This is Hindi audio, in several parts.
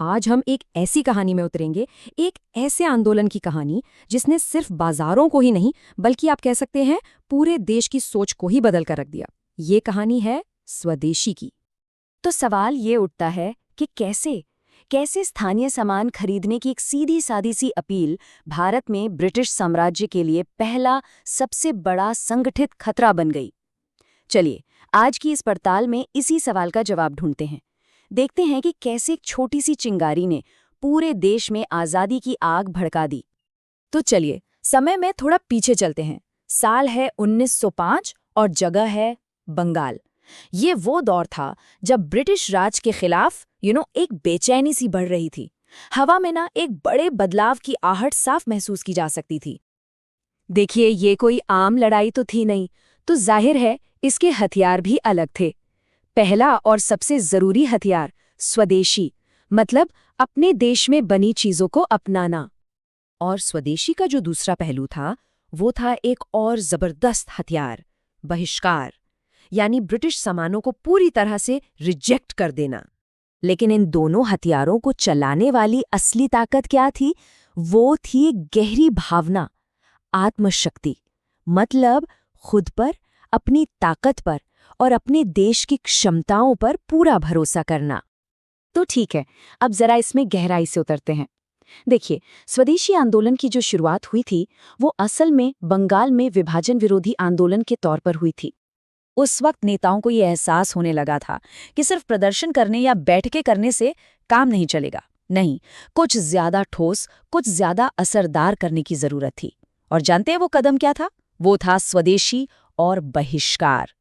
आज हम एक ऐसी कहानी में उतरेंगे, एक ऐसे आंदोलन की कहानी जिसने सिर्फ बाजारों को ही नहीं बल्कि आप कह सकते हैं पूरे देश की सोच को ही बदल कर रख दिया। ये कहानी है स्वदेशी की। तो सवाल ये उठता है कि कैसे कैसे स्थानीय सामान खरीदने की एक सीधी सादी सी अपील भारत में ब्रिटिश साम्राज्य के लिए पहला सबसे बड़ा संगठित खतरा बन गई। चलिए आज की इस पड़ताल में इसी सवाल का जवाब ढूंढते हैं। देखते हैं कि कैसे एक छोटी सी चिंगारी ने पूरे देश में आज़ादी की आग भड़का दी। तो चलिए समय में थोड़ा पीछे चलते हैं। साल है 1905 और जगह है बंगाल। ये वो दौर था जब ब्रिटिश राज के खिलाफ एक बेचैनी सी बढ़ रही थी। हवा में ना एक बड़े बदलाव की आहट साफ महसूस की जा सकती थी। देखिए ये कोई आम लड़ाई तो थी नहीं, तो जाहिर है इसके हथियार भी अलग थे। पहला और सबसे जरूरी हथियार स्वदेशी, मतलब अपने देश में बनी चीजों को अपनाना। और स्वदेशी का जो दूसरा पहलू था वो था एक और जबरदस्त हथियार, बहिष्कार, यानी ब्रिटिश सामानों को पूरी तरह से रिजेक्ट कर देना। लेकिन इन दोनों हथियारों को चलाने वाली असली ताकत क्या थी? वो थी एक गहरी भावना, आत्मशक्ति, मतलब खुद पर, अपनी ताकत पर और अपने देश की क्षमताओं पर पूरा भरोसा करना। तो ठीक है, अब जरा इसमें गहराई से उतरते हैं। देखिए, स्वदेशी आंदोलन की जो शुरुआत हुई थी वो असल में बंगाल में विभाजन विरोधी आंदोलन के तौर पर हुई थी। उस वक्त नेताओं को ये एहसास होने लगा था कि सिर्फ प्रदर्शन करने या बैठकें करने से काम नहीं चलेगा। नहीं, कुछ ज्यादा ठोस, कुछ ज्यादा असरदार करने की जरूरत थी। और जानते हैं वो कदम क्या था? वो था स्वदेशी और बहिष्कार।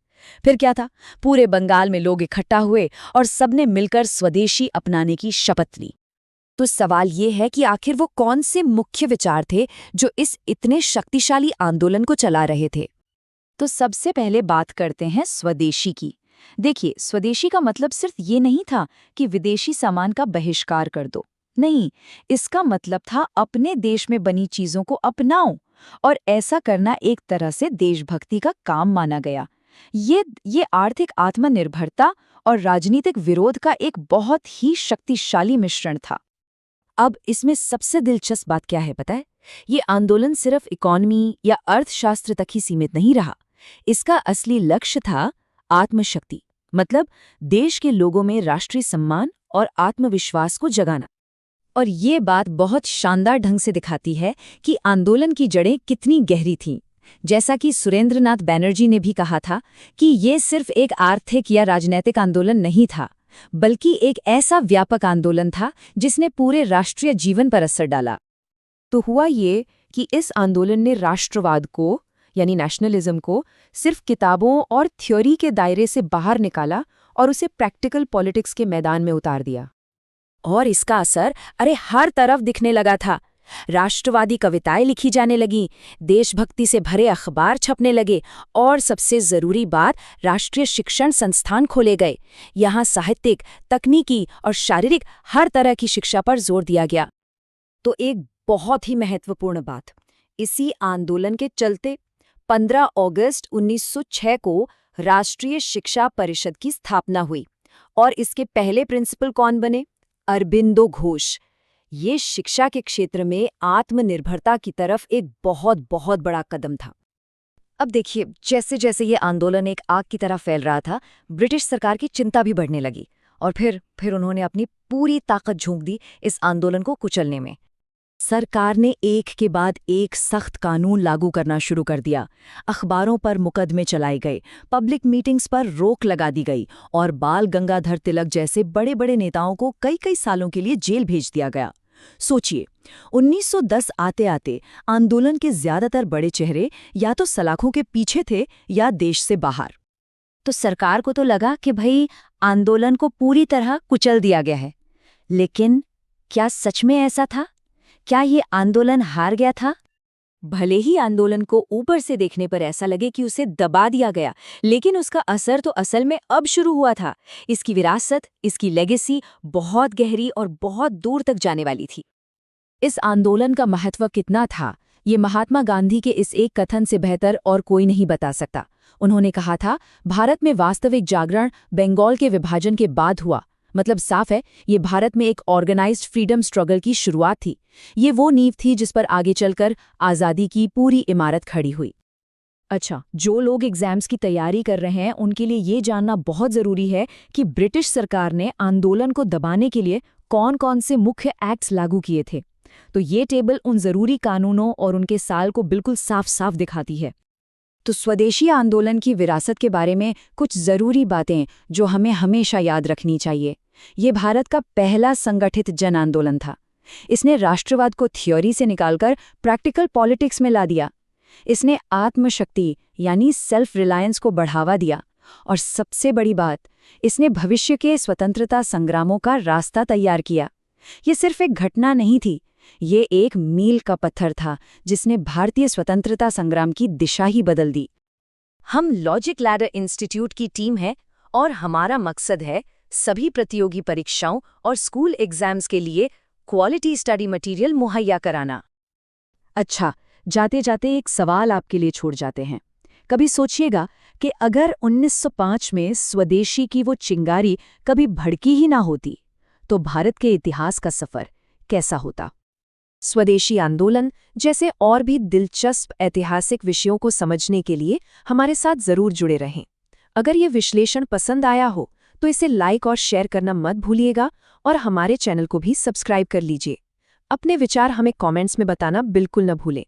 फिर क्या था? पूरे बंगाल में लोग इकट्ठा हुए और सबने मिलकर स्वदेशी अपनाने की शपथ ली। तो सवाल ये है कि आखिर वो कौन से मुख्य विचार थे जो इस इतने शक्तिशाली आंदोलन को चला रहे थे? तो सबसे पहले बात करते हैं स्वदेशी की। देखिए, स्वदेशी का मतलब सिर्फ ये नहीं था कि विदेशी सामान का बहिष्कार कर दो। नहीं, इसका मतलब था अपने देश में बनी चीजों को अपनाओ। और ऐसा करना एक तरह से देशभक्ति का काम माना गया। ये आर्थिक आत्मनिर्भरता और राजनीतिक विरोध का एक बहुत ही शक्तिशाली मिश्रण था। अब इसमें सबसे दिलचस्प बात क्या है पता है? ये आंदोलन सिर्फ इकोनॉमी या अर्थशास्त्र तक ही सीमित नहीं रहा। इसका असली लक्ष्य था आत्मशक्ति, मतलब देश के लोगों में राष्ट्रीय सम्मान और आत्मविश्वास को जगाना। और ये बात बहुत शानदार ढंग से दिखाती है कि आंदोलन की जड़ें कितनी गहरी थीं। जैसा कि सुरेंद्रनाथ बैनर्जी ने भी कहा था कि ये सिर्फ एक आर्थिक या राजनीतिक आंदोलन नहीं था, बल्कि एक ऐसा व्यापक आंदोलन था जिसने पूरे राष्ट्रीय जीवन पर असर डाला। तो हुआ ये कि इस आंदोलन ने राष्ट्रवाद को, यानी नेशनलिज्म को, सिर्फ किताबों और थ्योरी के दायरे से बाहर निकाला और उसे प्रैक्टिकल पॉलिटिक्स के मैदान में उतार दिया। और इसका असर हर तरफ दिखने लगा था। राष्ट्रवादी कविताएं लिखी जाने लगीं, देशभक्ति से भरे अखबार छपने लगे और सबसे जरूरी बात, राष्ट्रीय शिक्षण संस्थान खोले गए। यहाँ साहित्यिक, तकनीकी और शारीरिक हर तरह की शिक्षा पर जोर दिया गया। तो एक बहुत ही महत्वपूर्ण बात, इसी आंदोलन के चलते 15 अगस्त 1906 को राष्ट्रीय शिक्षा परिषद की स्थापना हुई। और इसके पहले प्रिंसिपल कौन बने? अरबिंदो घोष। ये शिक्षा के क्षेत्र में आत्मनिर्भरता की तरफ एक बहुत बहुत बड़ा कदम था। अब देखिए, जैसे जैसे ये आंदोलन एक आग की तरह फैल रहा था, ब्रिटिश सरकार की चिंता भी बढ़ने लगी। और फिर उन्होंने अपनी पूरी ताकत झोंक दी इस आंदोलन को कुचलने में। सरकार ने एक के बाद एक सख्त कानून लागू करना शुरू कर दिया। अखबारों पर मुकदमे चलाए गए, पब्लिक मीटिंग्स पर रोक लगा दी गई और बाल गंगाधर तिलक जैसे बड़े बड़े नेताओं को कई कई सालों के लिए जेल भेज दिया गया। सोचिए, 1910 आते आते आंदोलन के ज्यादातर बड़े चेहरे या तो सलाखों के पीछे थे या देश से बाहर। तो सरकार को तो लगा कि भाई आंदोलन को पूरी तरह कुचल दिया गया है। लेकिन क्या सच में ऐसा था? क्या ये आंदोलन हार गया था? भले ही आंदोलन को ऊपर से देखने पर ऐसा लगे कि उसे दबा दिया गया, लेकिन उसका असर तो असल में अब शुरू हुआ था। इसकी विरासत, इसकी लेगेसी बहुत गहरी और बहुत दूर तक जाने वाली थी। इस आंदोलन का महत्व कितना था, ये महात्मा गांधी के इस एक कथन से बेहतर और कोई नहीं बता सकता। उन्होंने कहा था, भारत में वास्तविक जागरण बंगाल के विभाजन के बाद हुआ। मतलब साफ है, ये भारत में एक ऑर्गेनाइज्ड फ्रीडम स्ट्रगल की शुरुआत थी। ये वो नींव थी जिस पर आगे चलकर आज़ादी की पूरी इमारत खड़ी हुई। अच्छा, जो लोग एग्जाम्स की तैयारी कर रहे हैं उनके लिए ये जानना बहुत ज़रूरी है कि ब्रिटिश सरकार ने आंदोलन को दबाने के लिए कौन-कौन से मुख्य एक्ट्स लागू किए थे। तो ये टेबल उन ज़रूरी कानूनों और उनके साल को बिल्कुल साफ-साफ दिखाती है। तो स्वदेशी आंदोलन की विरासत के बारे में कुछ ज़रूरी बातें जो हमें हमेशा याद रखनी चाहिए। ये भारत का पहला संगठित जन आंदोलन था। इसने राष्ट्रवाद को थ्योरी से निकालकर प्रैक्टिकल पॉलिटिक्स में ला दिया। इसने आत्मशक्ति यानी सेल्फ रिलायंस को बढ़ावा दिया, और सबसे बड़ी बात, इसने भविष्य के स्वतंत्रता संग्रामों का रास्ता तैयार किया। ये सिर्फ एक घटना नहीं थी, ये एक मील का पत्थर था जिसने भारतीय स्वतंत्रता संग्राम की दिशा ही बदल दी। हम लॉजिक लैडर इंस्टीट्यूट की टीम है और हमारा मकसद है सभी प्रतियोगी परीक्षाओं और स्कूल एग्जाम्स के लिए क्वालिटी स्टडी मटेरियल मुहैया कराना। अच्छा, जाते जाते एक सवाल आपके लिए छोड़ जाते हैं। कभी सोचिएगा कि अगर 1905 में स्वदेशी की वो चिंगारी कभी भड़की ही ना होती, तो भारत के इतिहास का सफ़र कैसा होता। स्वदेशी आंदोलन जैसे और भी दिलचस्प ऐतिहासिक विषयों को समझने के लिए हमारे साथ ज़रूर जुड़े रहें। अगर ये विश्लेषण पसंद आया हो तो इसे लाइक और शेयर करना मत भूलिएगा, और हमारे चैनल को भी सब्सक्राइब कर लीजिए। अपने विचार हमें कमेंट्स में बताना बिल्कुल न भूलें।